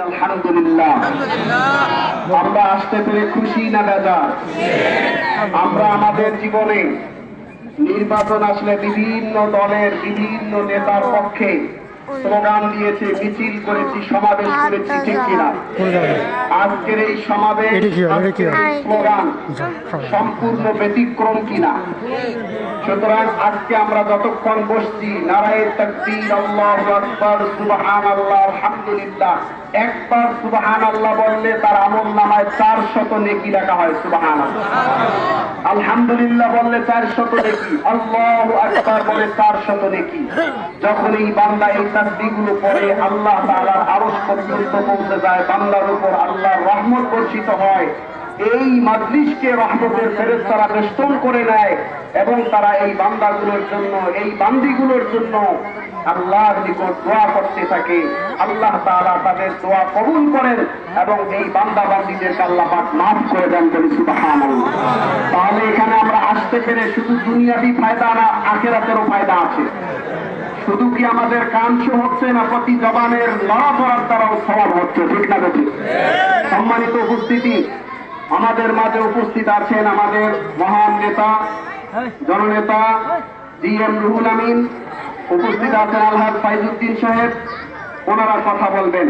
আলহামদুলিল্লাহ, আমরা আসতে পেরে খুশি না বেজার? আমরা আমাদের জীবনে নির্বাচন আসলে বিভিন্ন দলের বিভিন্ন নেতার পক্ষে স্লোগান দিয়েছি, মিছিল করেছি, সমাবেশ করেছি, ঠিক কিনা? আজকের এই সমাবেশ, স্লোগান সম্পূর্ণ ব্যতিক্রম কিনা? সুতরাং আজকে আমরা যতক্ষণ বসছি, নারায়ে তাকবীর, আল্লাহু আকবার, সুবহানাল্লাহ, আলহামদুলিল্লাহ, একবার সুবহানাল্লাহ বললে তার আমলনামায় 400 নেকি লেখা হয়। সুবহানাল্লাহ, আলহামদুলিল্লাহ বললে 400 নেকি, আল্লাহু আকবার বলে 400 নেকি। যখন এই বান্দা এই তাসবিহগুলো পড়ে আল্লাহ তাআলার আরশ পর্যন্ত পৌঁছে যায়, বান্দার উপর আল্লাহর রহমত বর্ষিত হয়। এই মাজলিসকে রহমতের ফেরেশতারা বেষ্টন করে নেয় এবং তারা এই বান্দাগুলোর জন্য, এই বান্দিগুলোর জন্য আল্লাহর নিকট দোয়া করতে থাকে। আল্লাহ তাআলা তাদের দোয়া কবুল করেন এবং এই বান্দা বান্দীদেরকে আল্লাহ পাক মাফ করে দেন। বলি সুবহানাল্লাহ। তাহলে এখানে আমরা আসতে পেরে শুধু দুনিয়াবি ফায়দা না, আখিরাতেরও ফায়দা আছে। শুধু কি আমাদের কান শো হচ্ছে না, প্রতি জবানের লড়াচড়ার দ্বারাও সওয়াব হচ্ছে, ঠিক না বেঠিক? সম্মানিত উপস্থিতি, আমাদের মাঝে উপস্থিত আছেন আমাদের মহান নেতা, জননেতা জি.এম. রুহুল আমিন, উপস্থিত আছেন আলহাজ ফাইজউদ্দিন সাহেব, ওনারা কথা বলবেন।